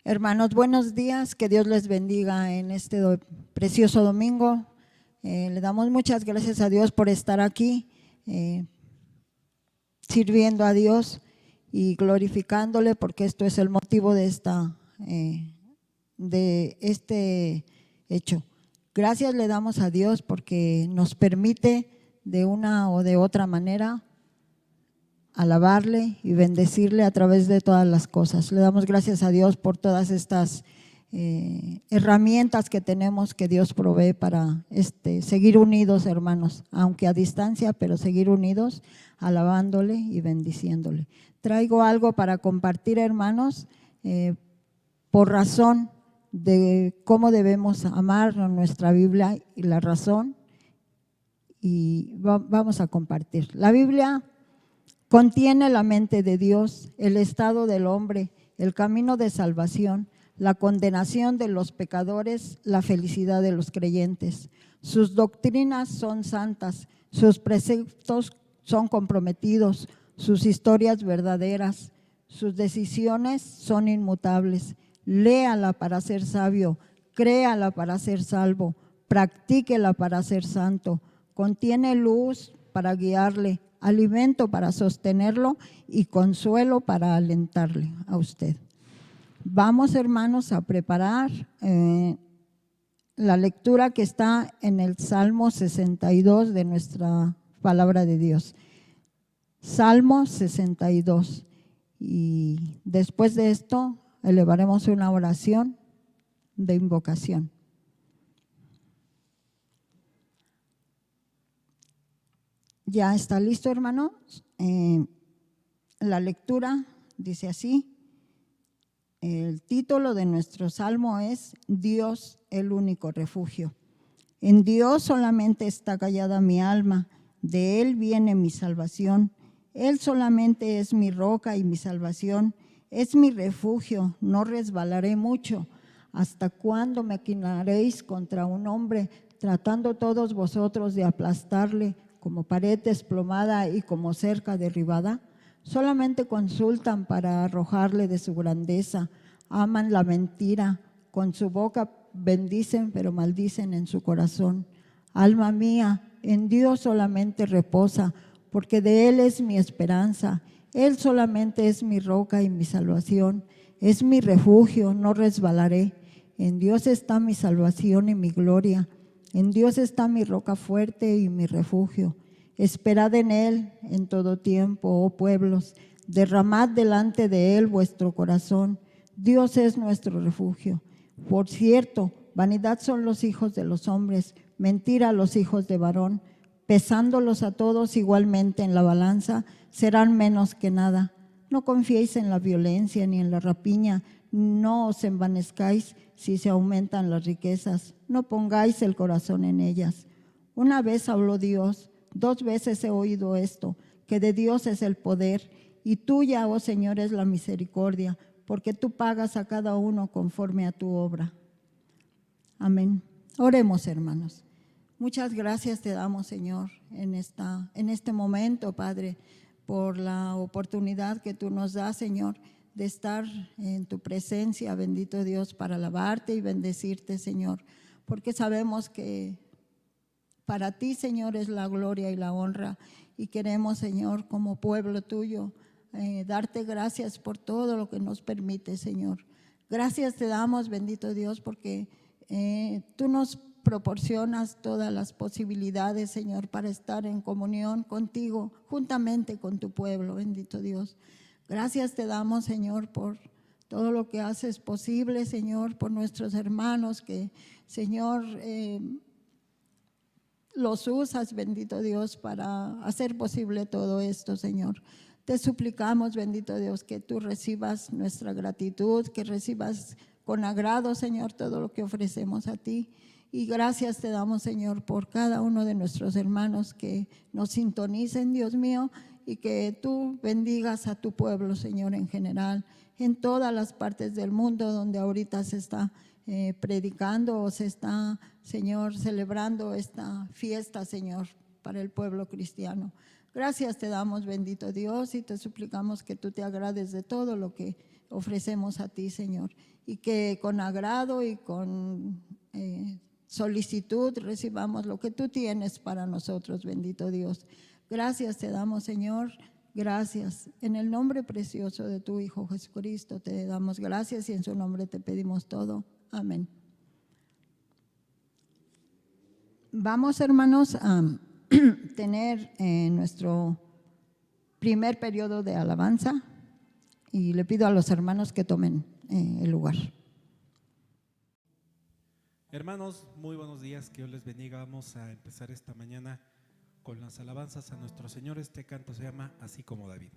Hermanos, buenos días, que Dios les bendiga en este precioso domingo. Le damos muchas gracias a Dios por estar aquí, sirviendo a Dios y glorificándole, porque esto es el motivo de este hecho. Gracias le damos a Dios porque nos permite de una o de otra manera alabarle y bendecirle a través de todas las cosas. Le damos gracias a Dios por todas estas herramientas que tenemos, que Dios provee para seguir unidos, hermanos, aunque a distancia, pero seguir unidos, alabándole y bendiciéndole. Traigo algo para compartir, hermanos, por razón de cómo debemos amar nuestra Biblia y la razón, y vamos a compartir. La Biblia contiene la mente de Dios, el estado del hombre, el camino de salvación, la condenación de los pecadores, la felicidad de los creyentes. Sus doctrinas son santas, sus preceptos son comprometidos, sus historias verdaderas, sus decisiones son inmutables. Léala para ser sabio, créala para ser salvo, practíquela para ser santo. Contiene luz para guiarle, alimento para sostenerlo y consuelo para alentarle a usted. Vamos, hermanos, a preparar la lectura que está en el Salmo 62 de nuestra palabra de Dios. Salmo 62. Y después de esto elevaremos una oración de invocación. ¿Ya está listo, hermano? La lectura dice así. El título de nuestro salmo es Dios, el único refugio. En Dios solamente está callada mi alma, de Él viene mi salvación. Él solamente es mi roca y mi salvación, es mi refugio, no resbalaré mucho. ¿Hasta cuándo me maquinaréis contra un hombre, tratando todos vosotros de aplastarle como pared desplomada y como cerca derribada? Solamente consultan para arrojarle de su grandeza, aman la mentira, con su boca bendicen pero maldicen en su corazón. Alma mía, en Dios solamente reposa, porque de Él es mi esperanza. Él solamente es mi roca y mi salvación, es mi refugio, no resbalaré. En Dios está mi salvación y mi gloria, en Dios está mi roca fuerte y mi refugio. Esperad en Él en todo tiempo, oh pueblos, derramad delante de Él vuestro corazón. Dios es nuestro refugio. Por cierto, vanidad son los hijos de los hombres, mentira los hijos de varón. Pesándolos a todos igualmente en la balanza, serán menos que nada. No confiéis en la violencia ni en la rapiña, no os envanezcáis si se aumentan las riquezas, no pongáis el corazón en ellas. Una vez habló Dios, 2 veces he oído esto, que de Dios es el poder, y tuya, oh Señor, es la misericordia, porque tú pagas a cada uno conforme a tu obra. Amén. Oremos, hermanos. Muchas gracias te damos, Señor, en este momento, Padre, por la oportunidad que tú nos das, Señor, de estar en tu presencia, bendito Dios, para alabarte y bendecirte, Señor, porque sabemos que para ti, Señor, es la gloria y la honra, y queremos, Señor, como pueblo tuyo, darte gracias por todo lo que nos permite, Señor. Gracias te damos, bendito Dios, porque tú nos proporcionas todas las posibilidades, Señor, para estar en comunión contigo, juntamente con tu pueblo, bendito Dios. Gracias te damos, Señor, por todo lo que haces posible, Señor, por nuestros hermanos que, Señor, los usas, bendito Dios, para hacer posible todo esto, Señor. Te suplicamos, bendito Dios, que tú recibas nuestra gratitud, que recibas con agrado, Señor, todo lo que ofrecemos a ti. Y gracias te damos, Señor, por cada uno de nuestros hermanos que nos sintonicen, Dios mío, y que tú bendigas a tu pueblo, Señor, en general, en todas las partes del mundo donde ahorita se está predicando o se está, Señor, celebrando esta fiesta, Señor, para el pueblo cristiano. Gracias te damos, bendito Dios, y te suplicamos que tú te agrades de todo lo que ofrecemos a ti, Señor, y que con agrado y con solicitud recibamos lo que tú tienes para nosotros, bendito Dios. Gracias te damos, Señor, gracias. En el nombre precioso de tu Hijo Jesucristo te damos gracias y en su nombre te pedimos todo. Amén. Vamos, hermanos, a tener nuestro primer periodo de alabanza y le pido a los hermanos que tomen el lugar. Hermanos, muy buenos días, que Dios les bendiga. Vamos a empezar esta mañana con las alabanzas a nuestro Señor. Este canto se llama Así como David.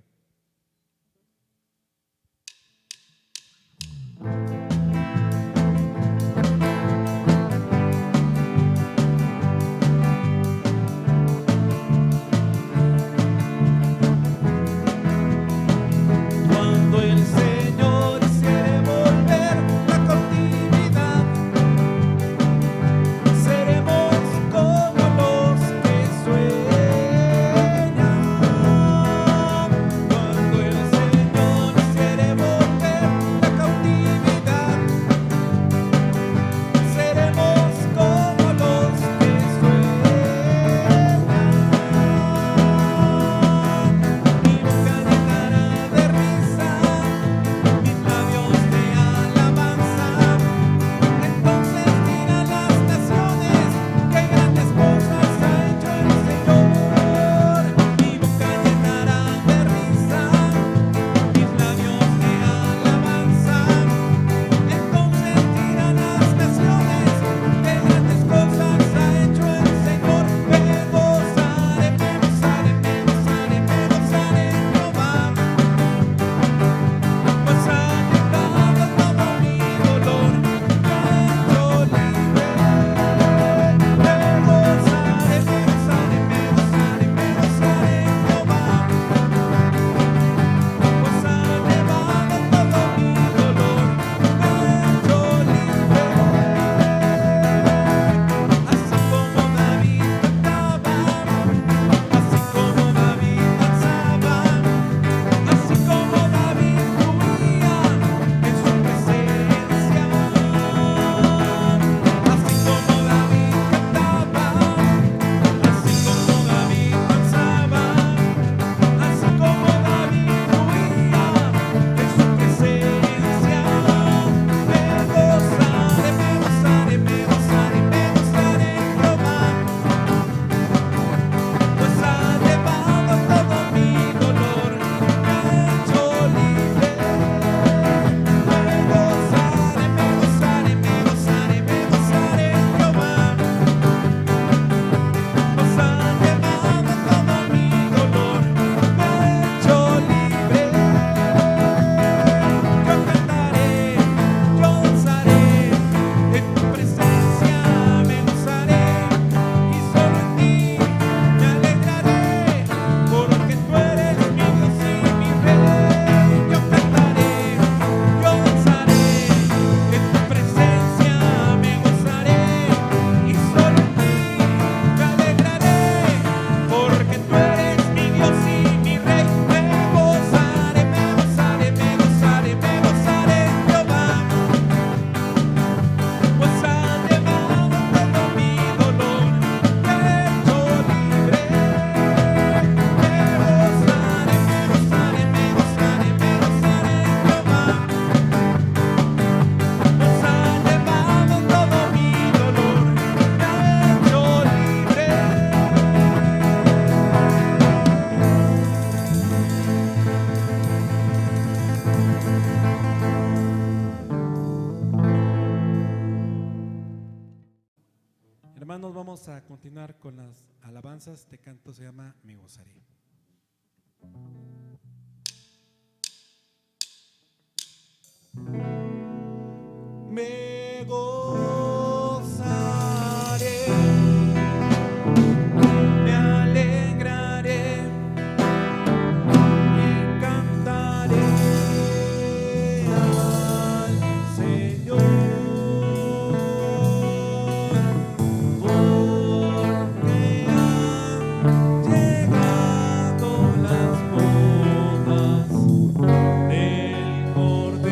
Hermanos, vamos a continuar con las alabanzas. Este canto se llama Me gozaré. Me gozaré, me alegraré y cantaré al Señor. Llegado las bodas del Cordero.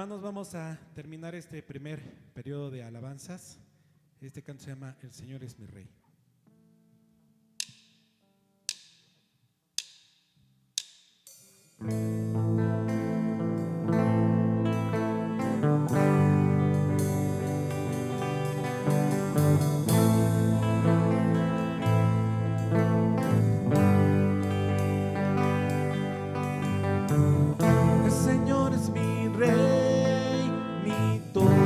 Hermanos, vamos a terminar este primer periodo de alabanzas. Este canto se llama El Señor es mi Rey. El Señor es mi Rey, mi todo.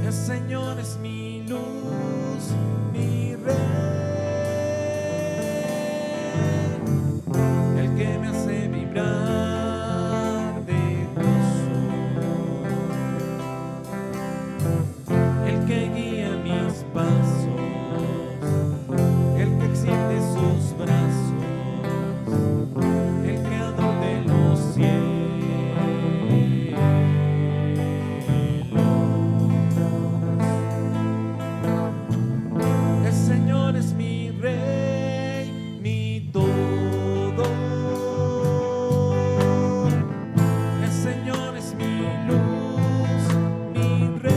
El Señor es mi luz, mi Rey, el que me hace vibrar de gozo, el que guía mis pasos, el que extiende sus brazos, el creador de los cielos. El Señor es mi Rey, mi todo. El Señor es mi luz, mi Rey,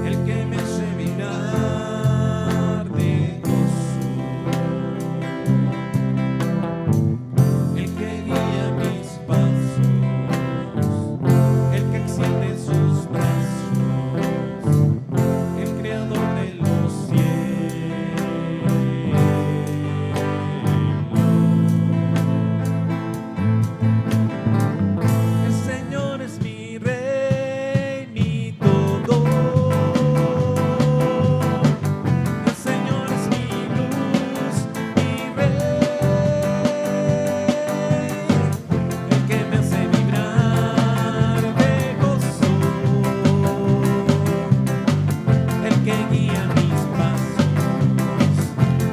el que me hace vibrar de gozo, el que guía mis pasos, el que extiende sus brazos, el creador de los cielos. El Señor es mi Rey, mi todo. El Señor es mi luz, mi Rey, el que me hace vibrar de gozo, el que guía mis pasos,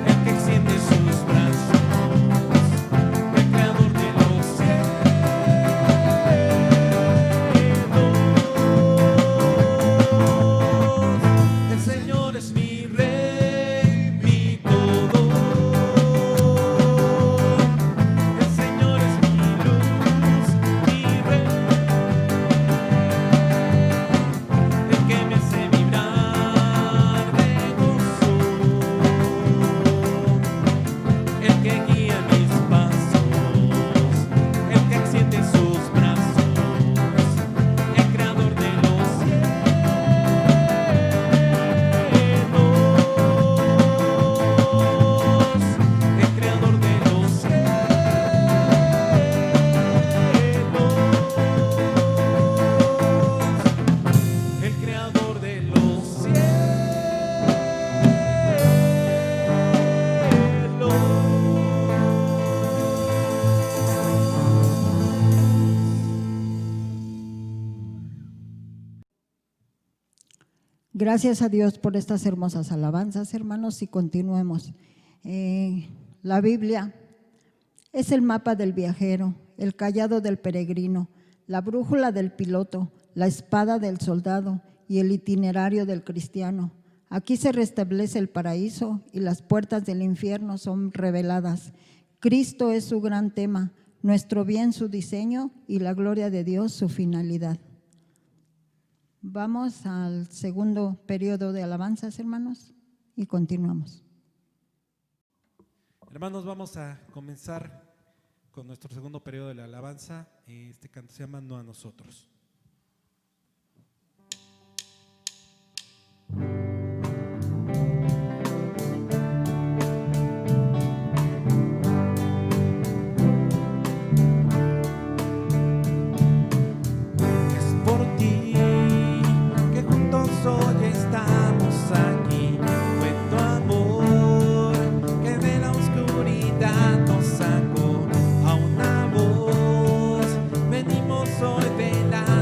el que extiende sus brazos, el creador de los cielos. El Señor es mi Rey, mi todo. El Señor es mi luz, mi Rey, el que me hace vibrar de gozo, el que guía mis pasos, el que extiende sus brazos, el creador de los cielos, el creador de los cielos, el creador de los Gracias a Dios por estas hermosas alabanzas, hermanos, y continuemos. La Biblia es el mapa del viajero, el cayado del peregrino, la brújula del piloto, la espada del soldado y el itinerario del cristiano. Aquí se restablece el paraíso y las puertas del infierno son reveladas. Cristo es su gran tema, nuestro bien su diseño y la gloria de Dios su finalidad. Vamos al segundo periodo de alabanzas, hermanos, y continuamos. Hermanos, vamos a comenzar con nuestro segundo periodo de la alabanza. Este canto se llama No a nosotros. Es por ti que juntos hoy estamos aquí. Fue tu amor que de la oscuridad nos sacó. A una voz venimos hoy velando.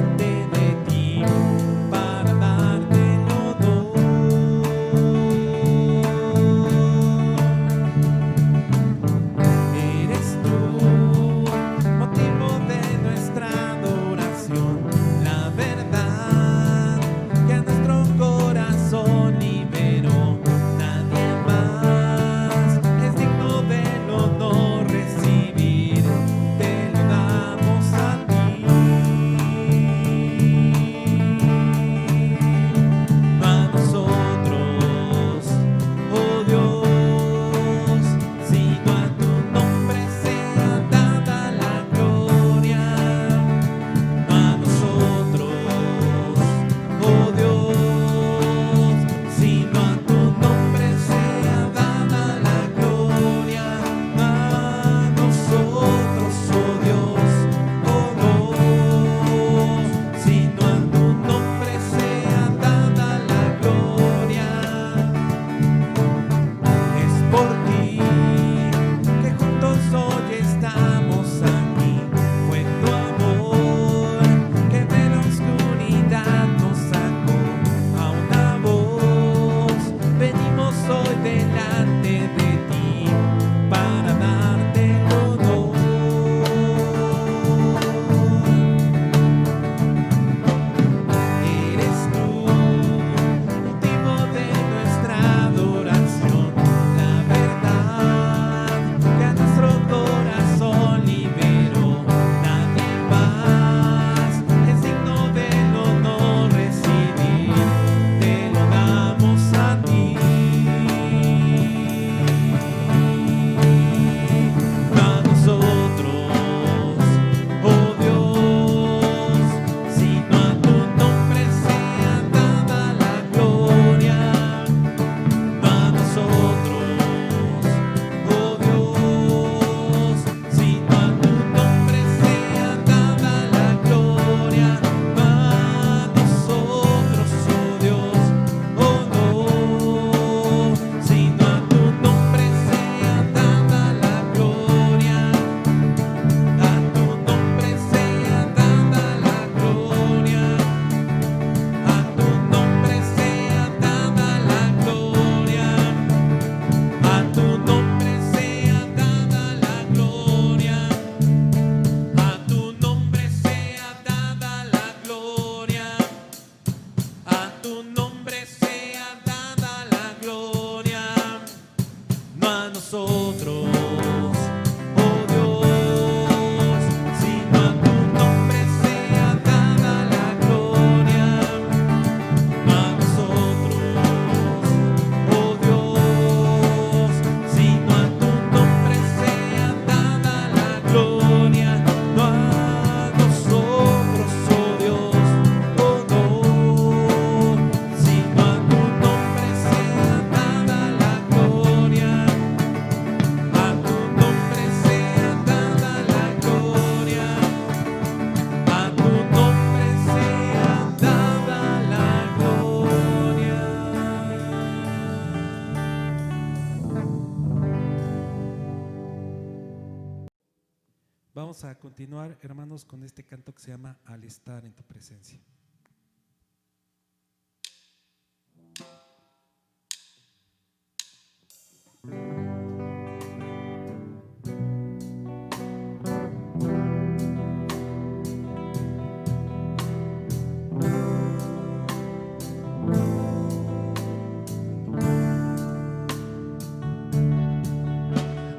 vamos a continuar, hermanos, con este canto que se llama Al estar en tu presencia.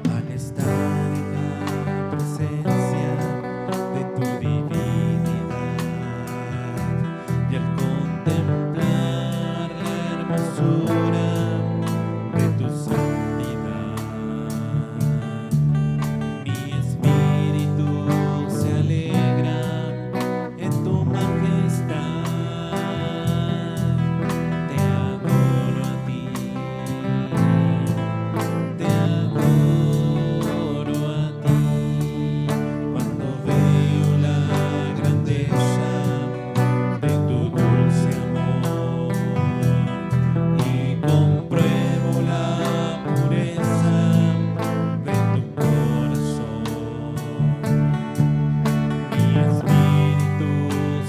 Al estar en la presencia de tu divinidad y al contemplar la hermosura de tu santidad, mi espíritu se alegra en tu majestad. Te adoro a ti. Te adoro a ti cuando veo la grandeza de tu dulce amor y compruebo la pureza de tu corazón. Mi espíritu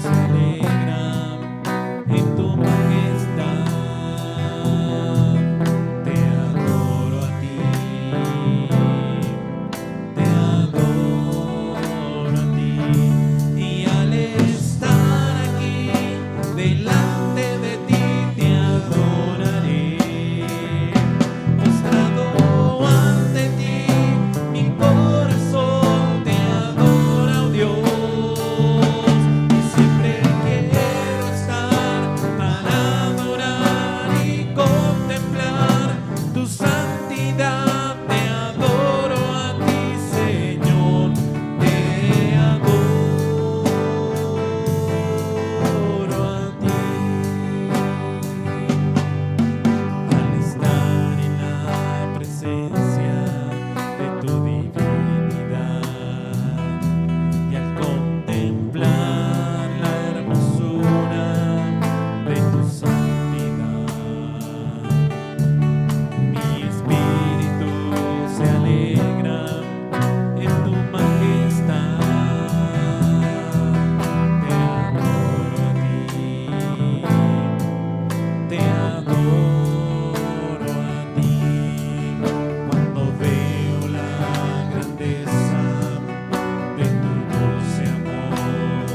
se alegra en tu majestad. Te adoro a ti. Te adoro a ti. Y al estar aquí delante de ti te adoraré. Postrado ante ti, mi corazón te adora, oh Dios. Y siempre quiero estar para adorar y contemplar tu santidad. Te adoro a ti, Señor. Te adoro a ti. Al estar en la presencia de tu divinidad y al contemplar la hermosura de tu santidad, mi espíritu se alegra en tu majestad. Te adoro a ti. Te adoro a ti cuando veo la grandeza de tu dulce amor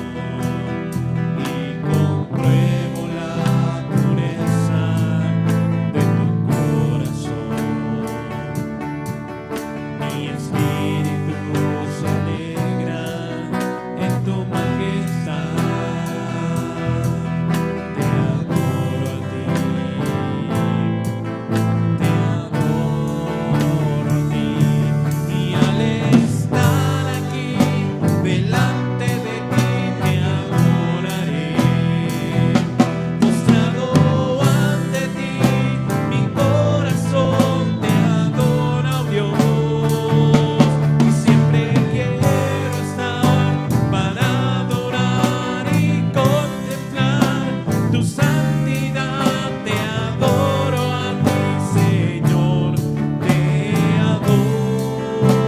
y compruebo la pureza de tu corazón. Mi espíritu se alegra en tu majestad. Te adoro a ti. Te adoro a ti. Y al estar aquí delante de ti te adoraré. Postrado ante ti, mi corazón te adora, oh Dios. Y siempre quiero estar para adorar y contemplar tu santidad. Te adoro a ti, Señor. Te adoro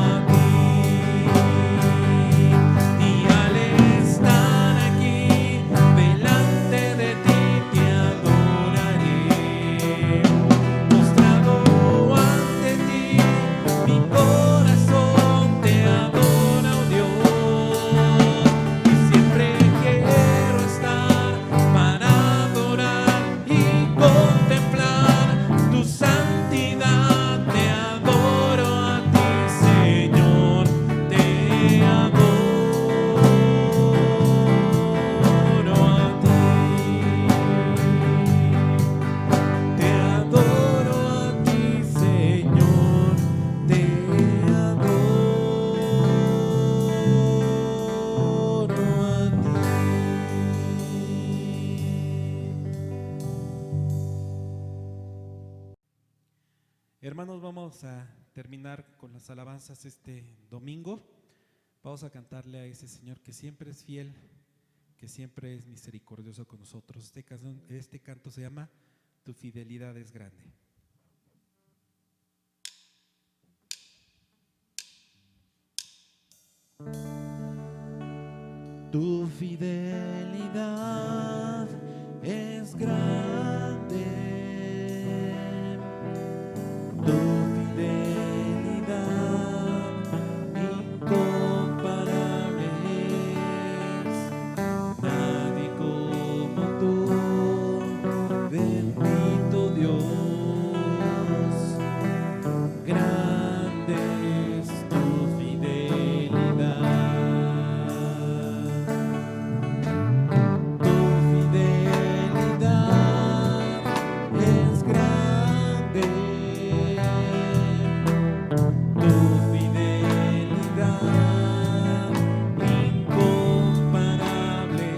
a ti. Y al estar aquí delante de ti te adoraré. Postrado ante ti, mi corazón te adora, oh Dios. Y siempre quiero estar para adorar y contemplar tu santidad. Te adoro a ti, Señor. Te adoro a ti. Te adoro a ti, Señor. Te adoro a ti. Hermanos, vamos a terminar con las alabanzas este domingo. Vamos a cantarle a ese Señor que siempre es fiel, que siempre es misericordioso con nosotros. Este canto se llama Tu fidelidad es grande. Tu fidelidad es grande, tu fidelidad incomparable es, nadie como tú, bendito Dios, grande es tu fidelidad. Tu fidelidad es grande, tu fidelidad incomparable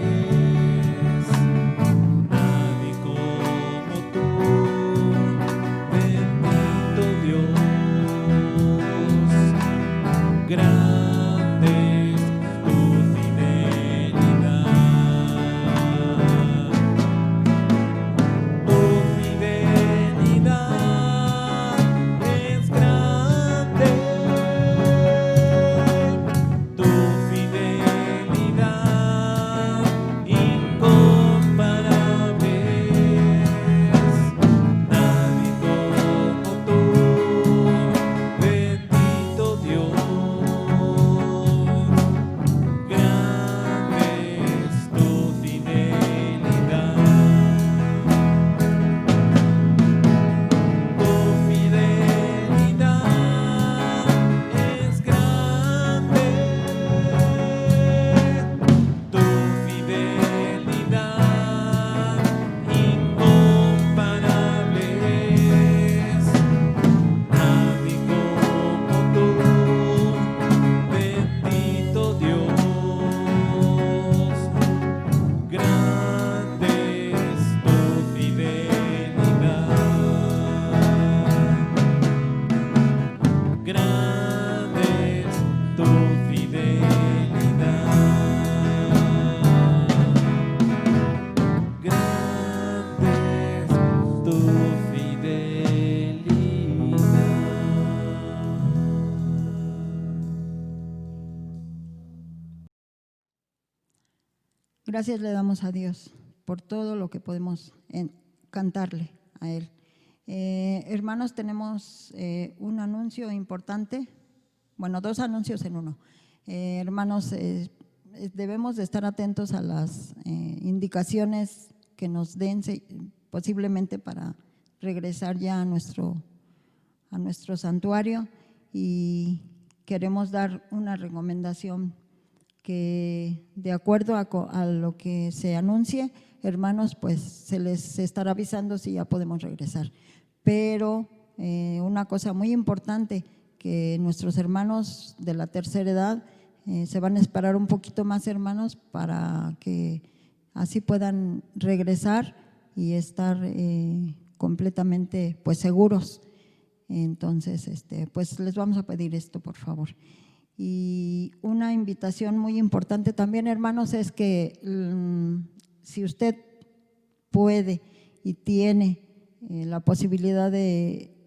es, nadie como tú, bendito Dios, grande es tu fidelidad. Tu fidelidad es grande, tu fidelidad incomparable es, nadie como tú, bendito Dios, grande es tu fidelidad. Tu fidelidad es grande, tu fidelidad incomparable es, nadie como tú, bendito Dios, grande es tu fidelidad, grande es tu fidelidad, grande es tu fidelidad. Gracias le damos a Dios por todo lo que podemos cantarle a Él. Hermanos, tenemos un anuncio importante, bueno, dos anuncios en uno. Hermanos, debemos de estar atentos a las indicaciones que nos den posiblemente para regresar ya a nuestro santuario, y queremos dar una recomendación que, de acuerdo a lo que se anuncie, hermanos, pues se les estará avisando si ya podemos regresar. Pero una cosa muy importante, que nuestros hermanos de la tercera edad se van a esperar un poquito más, hermanos, para que así puedan regresar y estar completamente pues seguros. Entonces, pues les vamos a pedir esto, por favor. Y una invitación muy importante también, hermanos, es que si usted puede y tiene la posibilidad de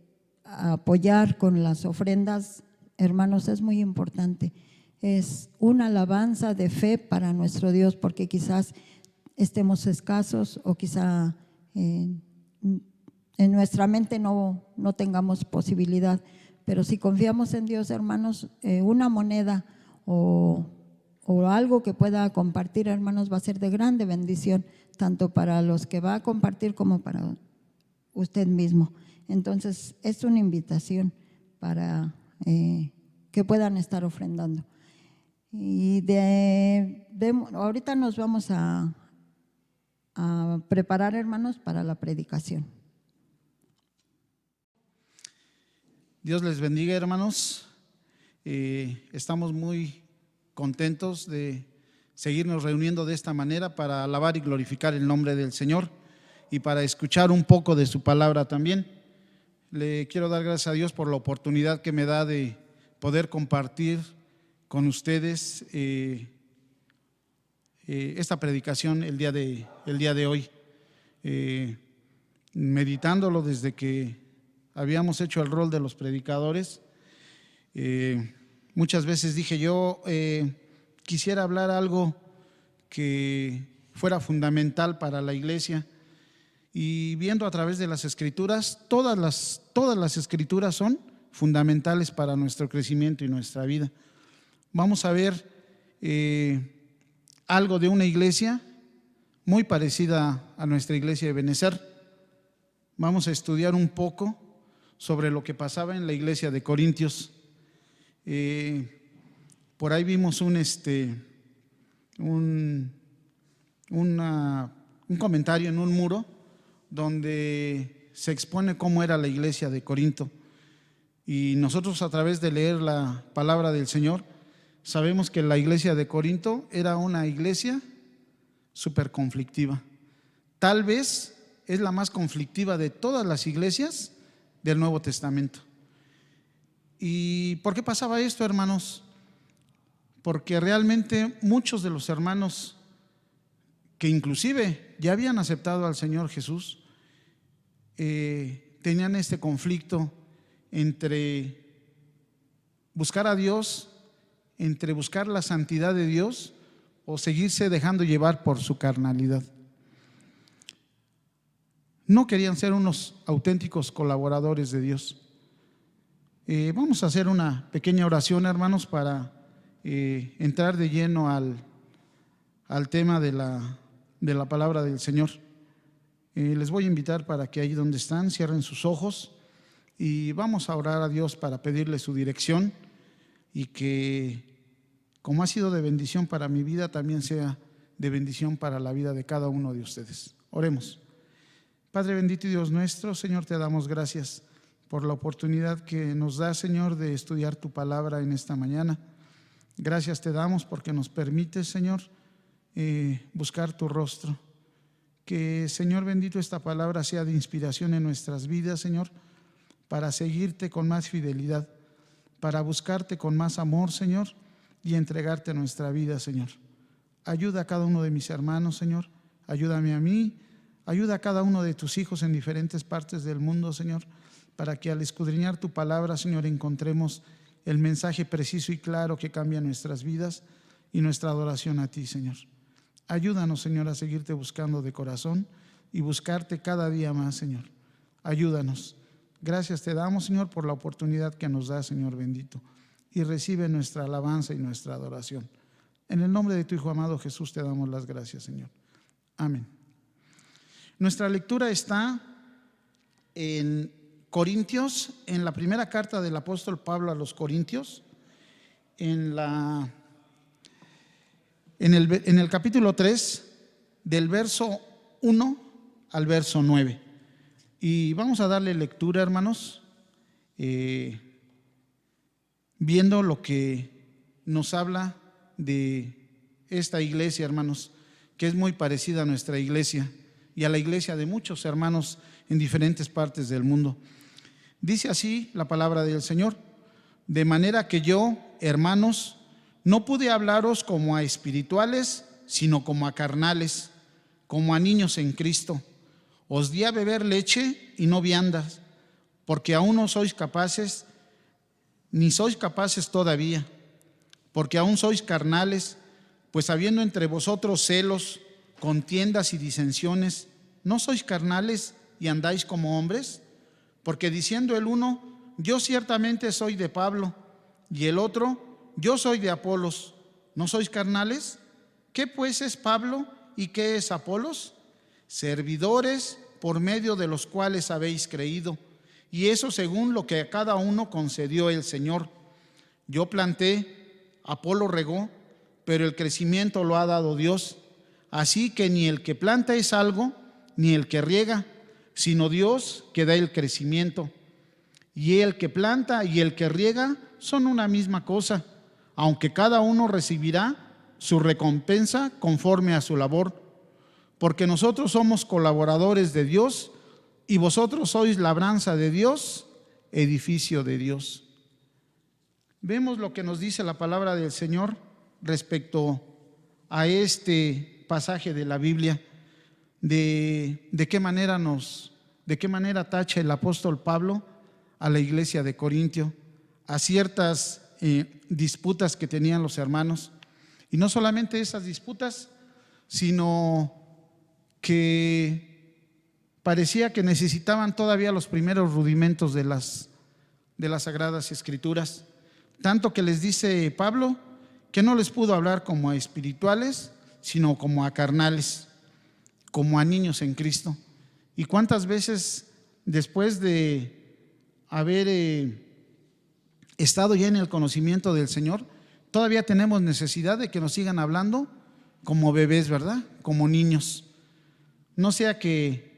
apoyar con las ofrendas, hermanos, es muy importante. Es una alabanza de fe para nuestro Dios, porque quizás estemos escasos o quizá en nuestra mente no tengamos posibilidad. Pero si confiamos en Dios, hermanos, una moneda o algo que pueda compartir, hermanos, va a ser de grande bendición, tanto para los que va a compartir como para usted mismo. Entonces, es una invitación para que puedan estar ofrendando. Y ahorita nos vamos a preparar, hermanos, para la predicación. Dios les bendiga, hermanos. Estamos muy contentos de seguirnos reuniendo de esta manera para alabar y glorificar el nombre del Señor y para escuchar un poco de su palabra también. Le quiero dar gracias a Dios por la oportunidad que me da de poder compartir con ustedes esta predicación el día de hoy, meditándolo desde que habíamos hecho el rol de los predicadores. Muchas veces dije yo, quisiera hablar algo que fuera fundamental para la iglesia. Y viendo a través de las Escrituras, todas las Escrituras son fundamentales para nuestro crecimiento y nuestra vida. Vamos a ver algo de una iglesia muy parecida a nuestra iglesia de Benecer. Vamos a estudiar un poco sobre lo que pasaba en la iglesia de Corintios. Por ahí vimos un comentario en un muro donde se expone cómo era la iglesia de Corinto. Y nosotros, a través de leer la palabra del Señor, sabemos que la iglesia de Corinto era una iglesia súper conflictiva. Tal vez es la más conflictiva de todas las iglesias del Nuevo Testamento. ¿Y por qué pasaba esto, hermanos? Porque realmente muchos de los hermanos que inclusive ya habían aceptado al Señor Jesús tenían este conflicto entre buscar a Dios, entre buscar la santidad de Dios o seguirse dejando llevar por su carnalidad. No querían ser unos auténticos colaboradores de Dios. Vamos a hacer una pequeña oración, hermanos, para entrar de lleno al tema de la palabra del Señor. Les voy a invitar para que ahí donde están cierren sus ojos y vamos a orar a Dios para pedirle su dirección y que, como ha sido de bendición para mi vida, también sea de bendición para la vida de cada uno de ustedes. Oremos. Padre bendito y Dios nuestro, Señor, te damos gracias por la oportunidad que nos da, Señor, de estudiar tu palabra en esta mañana. Gracias te damos porque nos permites, Señor, buscar tu rostro. Que, Señor bendito, esta palabra sea de inspiración en nuestras vidas, Señor, para seguirte con más fidelidad, para buscarte con más amor, Señor, y entregarte nuestra vida, Señor. Ayuda a cada uno de mis hermanos, Señor. Ayúdame a mí. Ayuda a cada uno de tus hijos en diferentes partes del mundo, Señor, para que al escudriñar tu palabra, Señor, encontremos el mensaje preciso y claro que cambia nuestras vidas y nuestra adoración a ti, Señor. Ayúdanos, Señor, a seguirte buscando de corazón y buscarte cada día más, Señor. Ayúdanos. Gracias te damos, Señor, por la oportunidad que nos da, Señor bendito. Y recibe nuestra alabanza y nuestra adoración. En el nombre de tu Hijo amado Jesús te damos las gracias, Señor. Amén. Nuestra lectura está en Corintios, en la primera carta del apóstol Pablo a los Corintios, en el capítulo 3, del verso 1 al verso 9. Y vamos a darle lectura, hermanos, viendo lo que nos habla de esta iglesia, hermanos, que es muy parecida a nuestra iglesia y a la iglesia de muchos hermanos en diferentes partes del mundo. Dice así la palabra del Señor: de manera que yo, hermanos, no pude hablaros como a espirituales, sino como a carnales, como a niños en Cristo. Os di a beber leche y no viandas, porque aún no sois capaces, ni sois capaces todavía, porque aún sois carnales, pues habiendo entre vosotros celos, contiendas y disensiones, ¿no sois carnales y andáis como hombres? Porque diciendo el uno, yo ciertamente soy de Pablo, y el otro, yo soy de Apolos, ¿no sois carnales? ¿Qué pues es Pablo y qué es Apolos? Servidores por medio de los cuales habéis creído, y eso según lo que a cada uno concedió el Señor. Yo planté, Apolo regó, pero el crecimiento lo ha dado Dios. Así que ni el que planta es algo, ni el que riega, sino Dios que da el crecimiento. Y el que planta y el que riega son una misma cosa, aunque cada uno recibirá su recompensa conforme a su labor. Porque nosotros somos colaboradores de Dios y vosotros sois labranza de Dios, edificio de Dios. Vemos lo que nos dice la palabra del Señor respecto a este pasaje de la Biblia, de qué manera tacha el apóstol Pablo a la iglesia de Corintio, a ciertas disputas que tenían los hermanos. Y no solamente esas disputas, sino que parecía que necesitaban todavía los primeros rudimentos de las Sagradas Escrituras, tanto que les dice Pablo que no les pudo hablar como a espirituales, sino como a carnales, como a niños en Cristo. ¿Y cuántas veces después de haber estado ya en el conocimiento del Señor, todavía tenemos necesidad de que nos sigan hablando como bebés, ¿verdad? Como niños. No sea que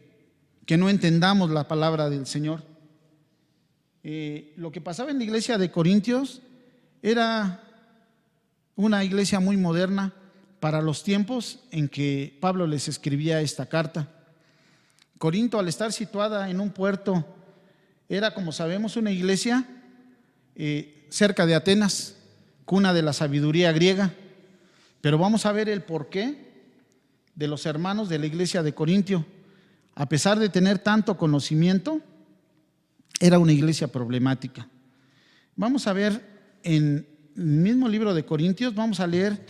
no entendamos la palabra del Señor. Lo que pasaba en la iglesia de Corintios era una iglesia muy moderna para los tiempos en que Pablo les escribía esta carta. Corinto, al estar situada en un puerto, era, como sabemos, una iglesia cerca de Atenas, cuna de la sabiduría griega. Pero vamos a ver el porqué de los hermanos de la iglesia de Corintio. A pesar de tener tanto conocimiento, era una iglesia problemática. Vamos a ver en el mismo libro de Corintios, vamos a leer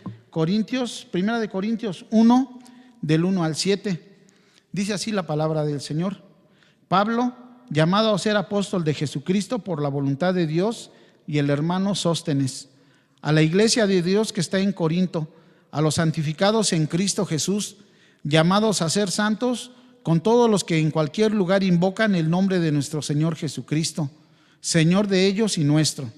Primera de Corintios 1, del 1 al 7. Dice así la palabra del Señor: Pablo, llamado a ser apóstol de Jesucristo por la voluntad de Dios, y el hermano Sóstenes, a la iglesia de Dios que está en Corinto, a los santificados en Cristo Jesús, llamados a ser santos, con todos los que en cualquier lugar invocan el nombre de nuestro Señor Jesucristo, Señor de ellos y nuestro.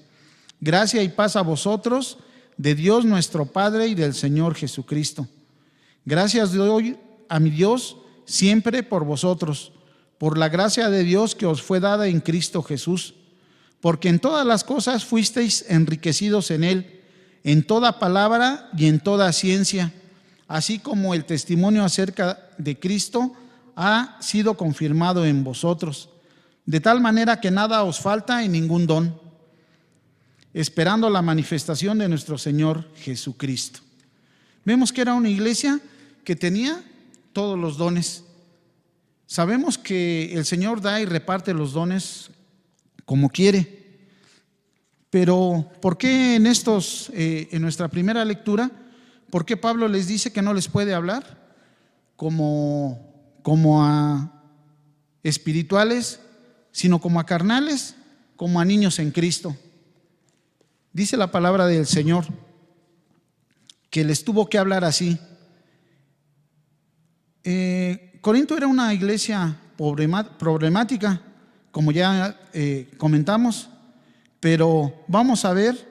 Gracia y paz a vosotros, de Dios nuestro Padre y del Señor Jesucristo. Gracias doy a mi Dios siempre por vosotros, por la gracia de Dios que os fue dada en Cristo Jesús, porque en todas las cosas fuisteis enriquecidos en Él, en toda palabra y en toda ciencia, así como el testimonio acerca de Cristo ha sido confirmado en vosotros, de tal manera que nada os falta en ningún don, esperando la manifestación de nuestro Señor Jesucristo. Vemos que era una iglesia que tenía todos los dones. Sabemos que el Señor da y reparte los dones como quiere, pero ¿por qué en nuestra primera lectura, por qué Pablo les dice que no les puede hablar como a espirituales, sino como a carnales, como a niños en Cristo? Dice la palabra del Señor que les tuvo que hablar así. Corinto era una iglesia problemática, como ya comentamos, pero vamos a ver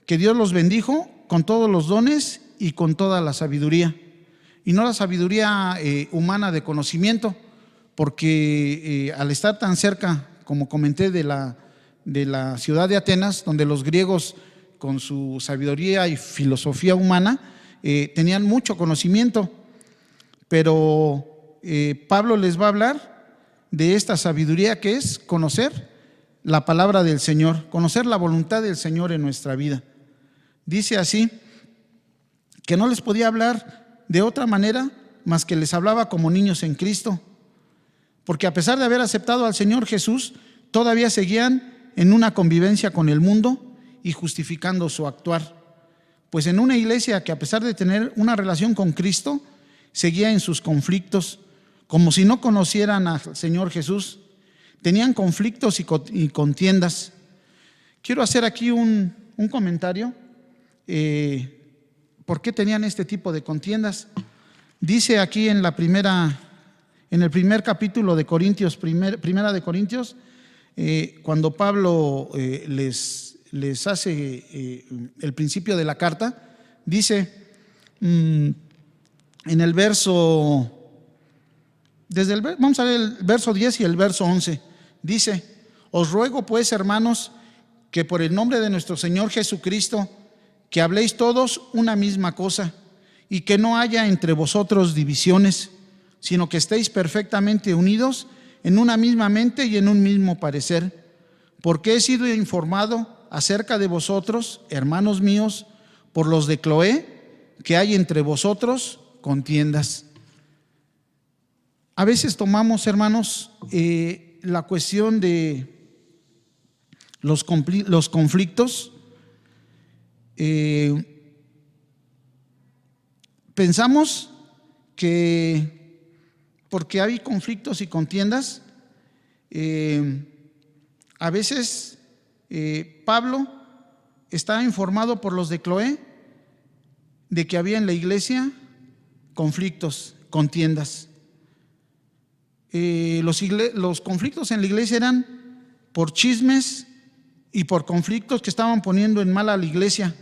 que Dios los bendijo con todos los dones y con toda la sabiduría, y no la sabiduría humana de conocimiento, porque al estar tan cerca, como comenté, de la ciudad de Atenas, donde los griegos con su sabiduría y filosofía humana tenían mucho conocimiento, pero Pablo les va a hablar de esta sabiduría que es conocer la palabra del Señor, conocer la voluntad del Señor en nuestra vida. Dice así, que no les podía hablar de otra manera más que les hablaba como niños en Cristo, porque a pesar de haber aceptado al Señor Jesús, todavía seguían en una convivencia con el mundo y justificando su actuar. Pues en una iglesia que, a pesar de tener una relación con Cristo, seguía en sus conflictos, como si no conocieran al Señor Jesús. Tenían conflictos y contiendas. Quiero hacer aquí un comentario. ¿Por qué tenían este tipo de contiendas? Dice aquí en el primer capítulo de Corintios, primera de Corintios, cuando Pablo les hace el principio de la carta, dice en el verso, vamos a ver el verso 10 y el verso 11, dice: os ruego pues, hermanos, que por el nombre de nuestro Señor Jesucristo, que habléis todos una misma cosa, y que no haya entre vosotros divisiones, sino que estéis perfectamente unidos en una misma mente y en un mismo parecer, porque he sido informado acerca de vosotros, hermanos míos, por los de Cloé, que hay entre vosotros contiendas. A veces tomamos, hermanos, la cuestión de los conflictos, pensamos que porque hay conflictos y contiendas, a veces Pablo está informado por los de Cloé de que había en la iglesia conflictos, contiendas. Los conflictos en la iglesia eran por chismes y por conflictos que estaban poniendo en mal a la iglesia.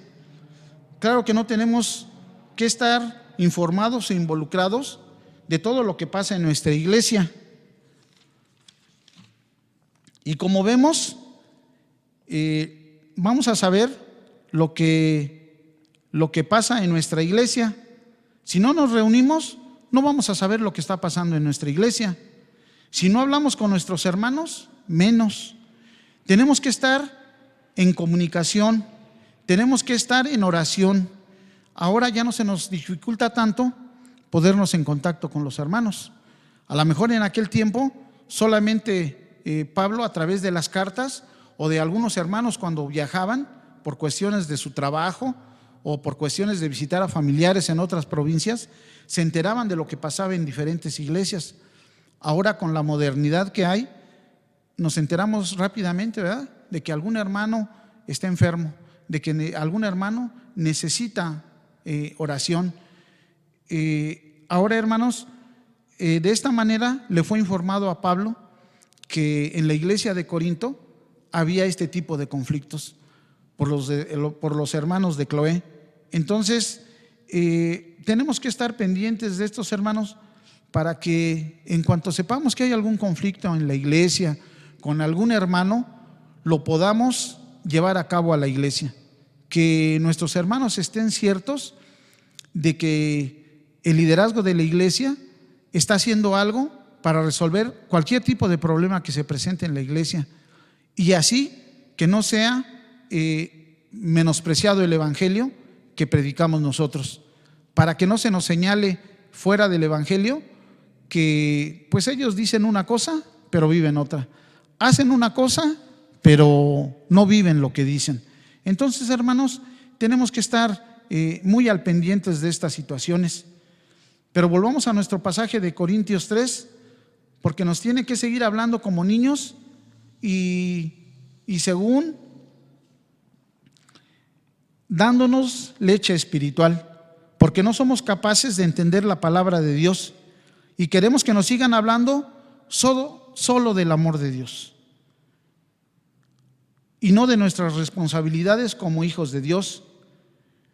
Claro que no tenemos que estar informados e involucrados de todo lo que pasa en nuestra iglesia. Y como vemos, vamos a saber lo que pasa en nuestra iglesia. Si no nos reunimos, no vamos a saber lo que está pasando en nuestra iglesia. Si no hablamos con nuestros hermanos, menos. Tenemos que estar en comunicación, tenemos que estar en oración. Ahora ya no se nos dificulta tanto ponernos en contacto con los hermanos. A lo mejor en aquel tiempo solamente Pablo, a través de las cartas o de algunos hermanos cuando viajaban por cuestiones de su trabajo o por cuestiones de visitar a familiares en otras provincias, se enteraban de lo que pasaba en diferentes iglesias. Ahora, con la modernidad que hay, nos enteramos rápidamente, ¿verdad?, de que algún hermano está enfermo, de que algún hermano necesita oración. Ahora, hermanos, de esta manera le fue informado a Pablo que en la iglesia de Corinto había este tipo de conflictos por los hermanos de Cloé. Entonces, tenemos que estar pendientes de estos hermanos para que en cuanto sepamos que hay algún conflicto en la iglesia con algún hermano, lo podamos llevar a cabo a la iglesia. Que nuestros hermanos estén ciertos de que el liderazgo de la iglesia está haciendo algo para resolver cualquier tipo de problema que se presente en la iglesia, y así que no sea menospreciado el evangelio que predicamos nosotros, para que no se nos señale fuera del evangelio que pues ellos dicen una cosa pero viven otra, hacen una cosa pero no viven lo que dicen. Entonces, hermanos, tenemos que estar muy al pendientes de estas situaciones. Pero volvamos a nuestro pasaje de Corintios 3, porque nos tiene que seguir hablando como niños y según dándonos leche espiritual, porque no somos capaces de entender la palabra de Dios y queremos que nos sigan hablando solo del amor de Dios y no de nuestras responsabilidades como hijos de Dios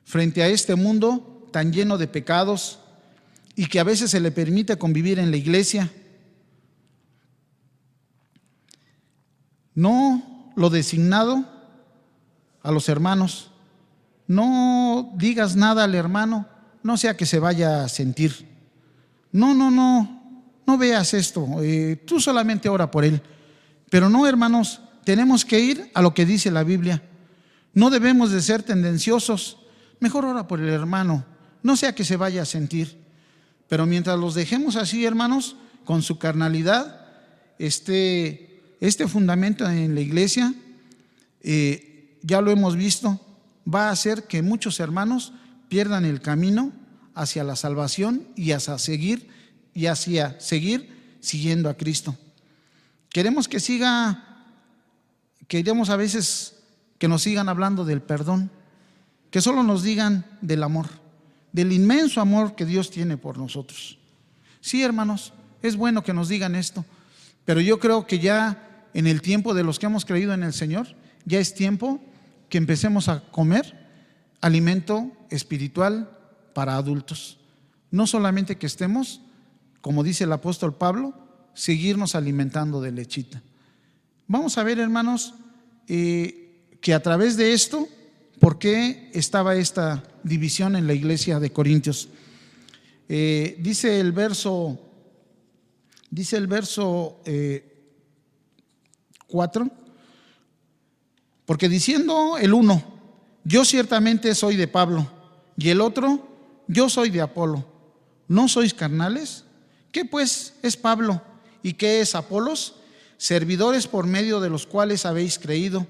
frente a este mundo tan lleno de pecados y que a veces se le permite convivir en la iglesia. No lo designado a los hermanos, no digas nada al hermano, no sea que se vaya a sentir. No veas esto, tú solamente ora por él. Pero no, hermanos, tenemos que ir a lo que dice la Biblia. No debemos de ser tendenciosos. Mejor ora por el hermano, no sea que se vaya a sentir. Pero mientras los dejemos así, hermanos, con su carnalidad, este fundamento en la iglesia, ya lo hemos visto, va a hacer que muchos hermanos pierdan el camino hacia la salvación y hacia seguir siguiendo a Cristo. Queremos a veces que nos sigan hablando del perdón, que solo nos digan del amor, del inmenso amor que Dios tiene por nosotros. Sí, hermanos, es bueno que nos digan esto, pero yo creo que ya en el tiempo de los que hemos creído en el Señor, ya es tiempo que empecemos a comer alimento espiritual para adultos. No solamente que estemos, como dice el apóstol Pablo, seguirnos alimentando de lechita. Vamos a ver, hermanos, que a través de esto, ¿por qué estaba esta división en la iglesia de Corintios? Dice el verso 4, porque diciendo el uno, yo ciertamente soy de Pablo, y el otro, yo soy de Apolo, ¿no sois carnales? ¿Qué pues es Pablo y qué es Apolos? Servidores por medio de los cuales habéis creído,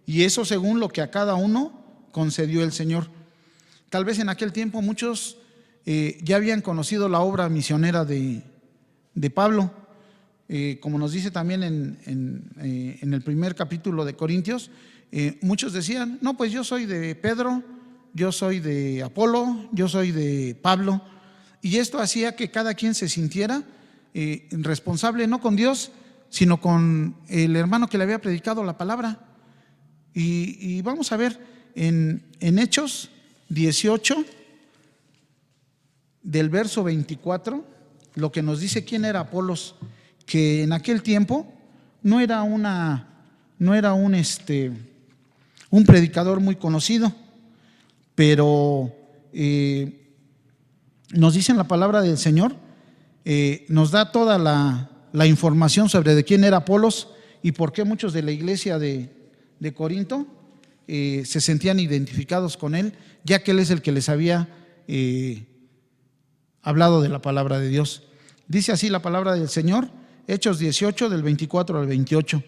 y eso según lo que a cada uno concedió el Señor. Tal vez en aquel tiempo muchos ya habían conocido la obra misionera de Pablo. Como nos dice también en el primer capítulo de Corintios, muchos decían, no, pues yo soy de Pedro, yo soy de Apolo, yo soy de Pablo, y esto hacía que cada quien se sintiera responsable, no con Dios, sino con el hermano que le había predicado la palabra. Y vamos a ver en Hechos 18, del verso 24, lo que nos dice quién era Apolos, que en aquel tiempo no era un predicador muy conocido, pero nos dice en la palabra del Señor, nos da toda la información sobre de quién era Apolos y por qué muchos de la iglesia de Corinto se sentían identificados con él, ya que él es el que les había hablado de la palabra de Dios. Dice así la palabra del Señor, Hechos 18, del 24 al 28.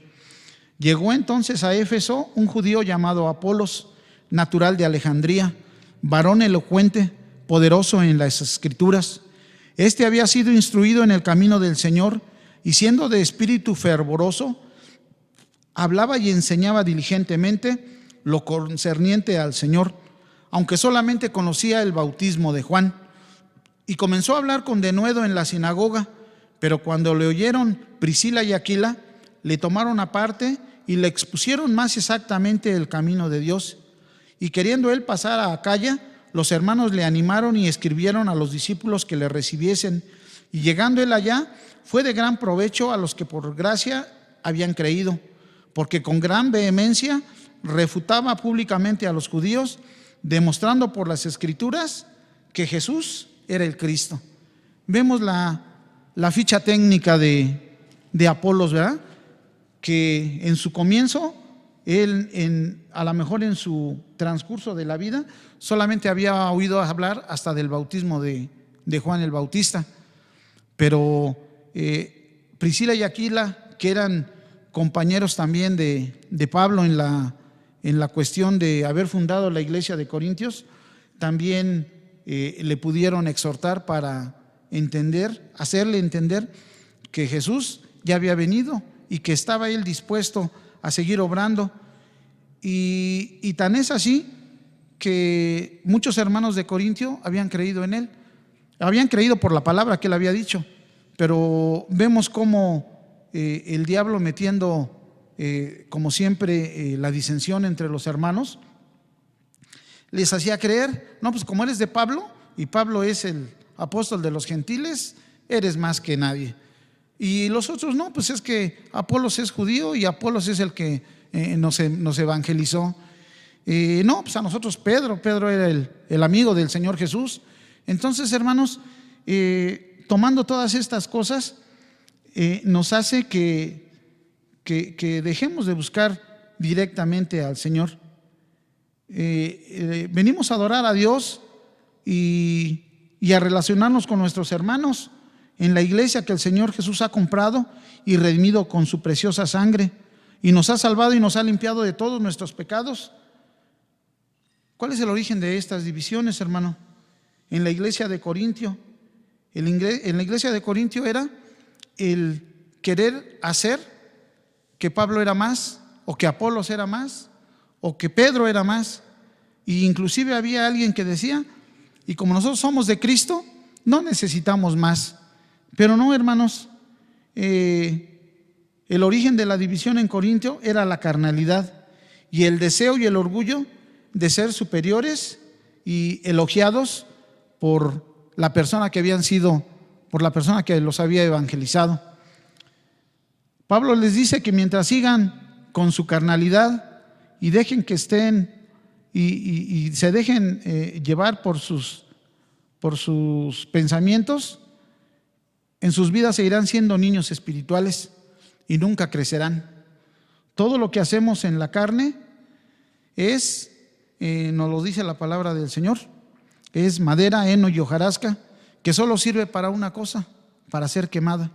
Llegó entonces a Éfeso un judío llamado Apolos, natural de Alejandría, varón elocuente, poderoso en las escrituras. Este había sido instruido en el camino del Señor y siendo de espíritu fervoroso, hablaba y enseñaba diligentemente lo concerniente al Señor, aunque solamente conocía el bautismo de Juan. Y comenzó a hablar con denuedo en la sinagoga, pero cuando le oyeron Priscila y Aquila, le tomaron aparte y le expusieron más exactamente el camino de Dios. Y queriendo él pasar a Acaya, los hermanos le animaron y escribieron a los discípulos que le recibiesen. Y llegando él allá, fue de gran provecho a los que por gracia habían creído, porque con gran vehemencia refutaba públicamente a los judíos, demostrando por las escrituras que Jesús era el Cristo. Vemos la ficha técnica de Apolos, ¿verdad? Que en su comienzo, él a lo mejor en su transcurso de la vida, solamente había oído hablar hasta del bautismo de Juan el Bautista. Pero Priscila y Aquila, que eran compañeros también de Pablo en la cuestión de haber fundado la iglesia de Corintios, también le pudieron exhortar para hacerle entender que Jesús ya había venido y que estaba él dispuesto a seguir obrando. Y tan es así que muchos hermanos de Corintio habían creído en él, habían creído por la palabra que él había dicho, pero vemos cómo el diablo metiendo como siempre la disensión entre los hermanos, les hacía creer, no, pues como eres de Pablo y Pablo es el apóstol de los gentiles, eres más que nadie. Y los otros no, pues es que Apolos es judío y Apolos es el que nos evangelizó. No, pues a nosotros Pedro era el amigo del Señor Jesús. Entonces, hermanos, tomando todas estas cosas, nos hace que dejemos de buscar directamente al Señor. Venimos a adorar a Dios y a relacionarnos con nuestros hermanos en la iglesia que el Señor Jesús ha comprado y redimido con su preciosa sangre, y nos ha salvado y nos ha limpiado de todos nuestros pecados. ¿Cuál es el origen de estas divisiones, hermano? En la iglesia de Corintio, en la iglesia de Corintio era el querer hacer que Pablo era más, o que Apolos era más, o que Pedro era más. Y inclusive había alguien que decía, y como nosotros somos de Cristo, no necesitamos más. Pero no, hermanos, el origen de la división en Corintio era la carnalidad y el deseo y el orgullo de ser superiores y elogiados por la persona que habían sido, por la persona que los había evangelizado. Pablo les dice que mientras sigan con su carnalidad y dejen que estén y se dejen llevar por sus pensamientos, en sus vidas seguirán siendo niños espirituales y nunca crecerán. Todo lo que hacemos en la carne es, nos lo dice la palabra del Señor, es madera, heno y hojarasca, que solo sirve para una cosa, para ser quemada.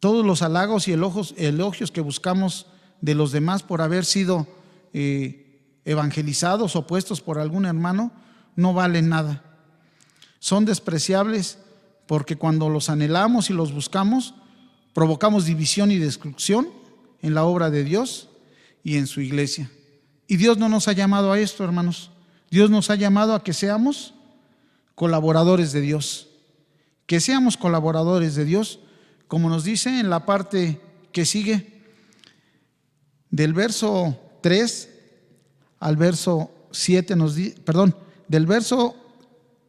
Todos los halagos y elogios que buscamos de los demás por haber sido evangelizados o puestos por algún hermano, no valen nada. Son despreciables porque cuando los anhelamos y los buscamos, provocamos división y destrucción en la obra de Dios y en su iglesia. Y Dios no nos ha llamado a esto, hermanos. Dios nos ha llamado a que seamos colaboradores de Dios. Que seamos colaboradores de Dios, como nos dice en la parte que sigue, del verso 3 al verso 7 del verso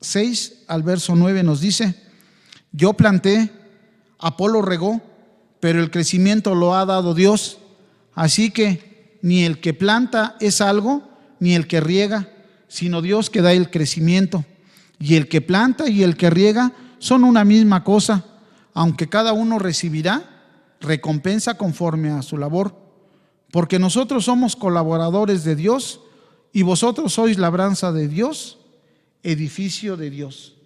6 al verso 9 nos dice: yo planté, Apolo regó, pero el crecimiento lo ha dado Dios. Así que ni el que planta es algo, ni el que riega, sino Dios que da el crecimiento. Y el que planta y el que riega son una misma cosa, aunque cada uno recibirá recompensa conforme a su labor. Porque nosotros somos colaboradores de Dios y vosotros sois labranza de Dios, edificio de Dios.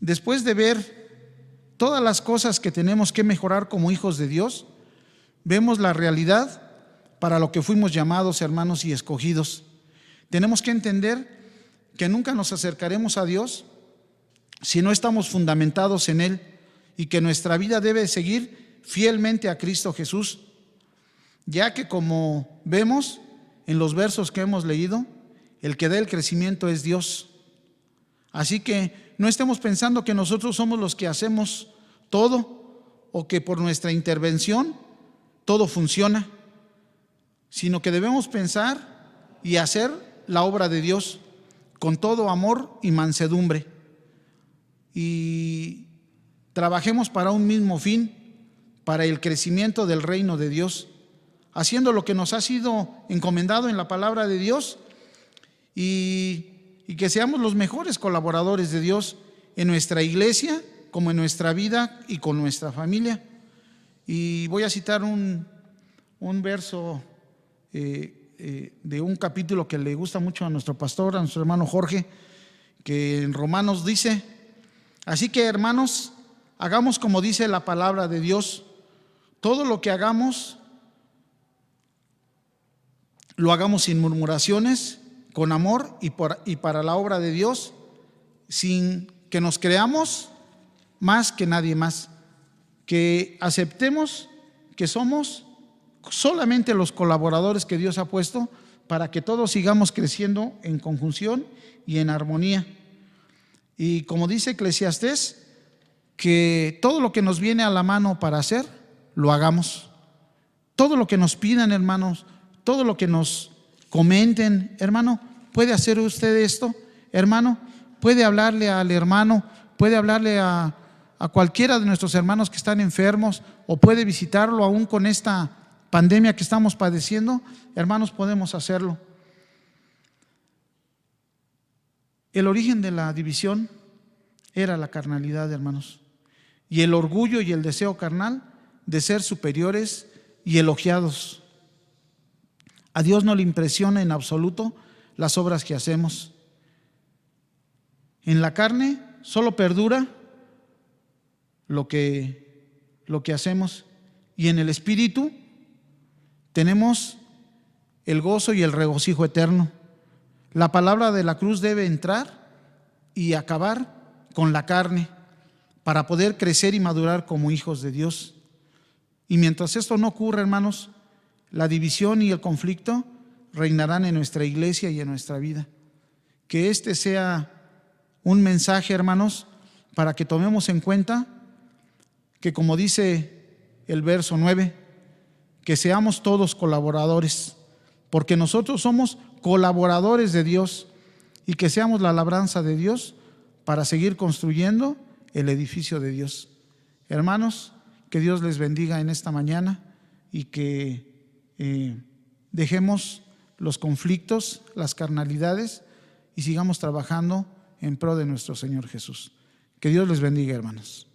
Después de ver todas las cosas que tenemos que mejorar como hijos de Dios, vemos la realidad para lo que fuimos llamados, hermanos, y escogidos. Tenemos que entender que nunca nos acercaremos a Dios si no estamos fundamentados en Él, y que nuestra vida debe seguir fielmente a Cristo Jesús, ya que, como vemos en los versos que hemos leído, el que da el crecimiento es Dios. Así que no estemos pensando que nosotros somos los que hacemos todo, o que por nuestra intervención todo funciona, sino que debemos pensar y hacer la obra de Dios con todo amor y mansedumbre, y trabajemos para un mismo fin, para el crecimiento del reino de Dios, haciendo lo que nos ha sido encomendado en la palabra de Dios, y que seamos los mejores colaboradores de Dios en nuestra iglesia, como en nuestra vida y con nuestra familia. Y voy a citar un verso de un capítulo que le gusta mucho a nuestro pastor, a nuestro hermano Jorge, que en Romanos dice: así que, hermanos, hagamos como dice la palabra de Dios. Todo lo que hagamos, lo hagamos sin murmuraciones, con amor y para la obra de Dios, sin que nos creamos más que nadie más. Que aceptemos que somos solamente los colaboradores que Dios ha puesto para que todos sigamos creciendo en conjunción y en armonía. Y como dice Eclesiastés, que todo lo que nos viene a la mano para hacer, lo hagamos. Todo lo que nos pidan, hermanos, todo lo que nos comenten: hermano, ¿puede hacer usted esto? Hermano, ¿puede hablarle al hermano? ¿Puede hablarle a cualquiera de nuestros hermanos que están enfermos? ¿O puede visitarlo aún con esta pandemia que estamos padeciendo? Hermanos, podemos hacerlo. El origen de la división era la carnalidad, hermanos, y el orgullo y el deseo carnal de ser superiores y elogiados. A Dios no le impresiona en absoluto las obras que hacemos. En la carne solo perdura lo que hacemos, y en el espíritu tenemos el gozo y el regocijo eterno. La palabra de la cruz debe entrar y acabar con la carne para poder crecer y madurar como hijos de Dios. Y mientras esto no ocurra, hermanos, la división y el conflicto reinarán en nuestra iglesia y en nuestra vida. Que este sea un mensaje, hermanos, para que tomemos en cuenta que, como dice el verso 9, que seamos todos colaboradores, porque nosotros somos colaboradores de Dios, y que seamos la labranza de Dios para seguir construyendo el edificio de Dios. Hermanos, que Dios les bendiga en esta mañana, y que dejemos los conflictos, las carnalidades, y sigamos trabajando en pro de nuestro Señor Jesús. Que Dios les bendiga, hermanos.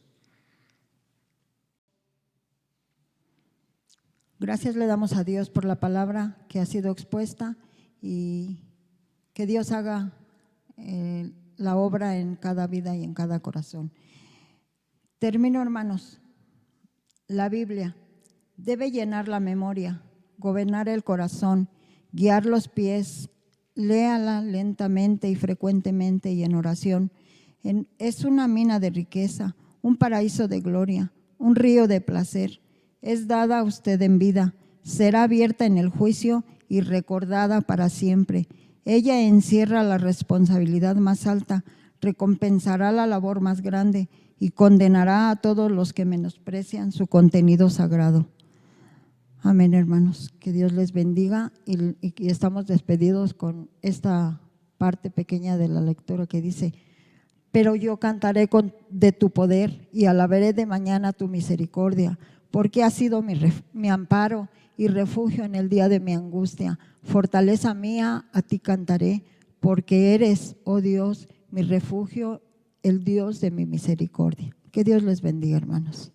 Gracias le damos a Dios por la palabra que ha sido expuesta, y que Dios haga la obra en cada vida y en cada corazón. Termino, hermanos. La Biblia debe llenar la memoria, gobernar el corazón, guiar los pies, léala lentamente y frecuentemente y en oración. Es una mina de riqueza, un paraíso de gloria, un río de placer. Es dada a usted en vida, será abierta en el juicio y recordada para siempre. Ella encierra la responsabilidad más alta, recompensará la labor más grande y condenará a todos los que menosprecian su contenido sagrado. Amén, hermanos. Que Dios les bendiga y estamos despedidos con esta parte pequeña de la lectura que dice: pero yo cantaré de tu poder y alabaré de mañana tu misericordia, porque has sido mi amparo y refugio en el día de mi angustia. Fortaleza mía, a ti cantaré, porque eres, oh Dios, mi refugio, el Dios de mi misericordia. Que Dios les bendiga, hermanos.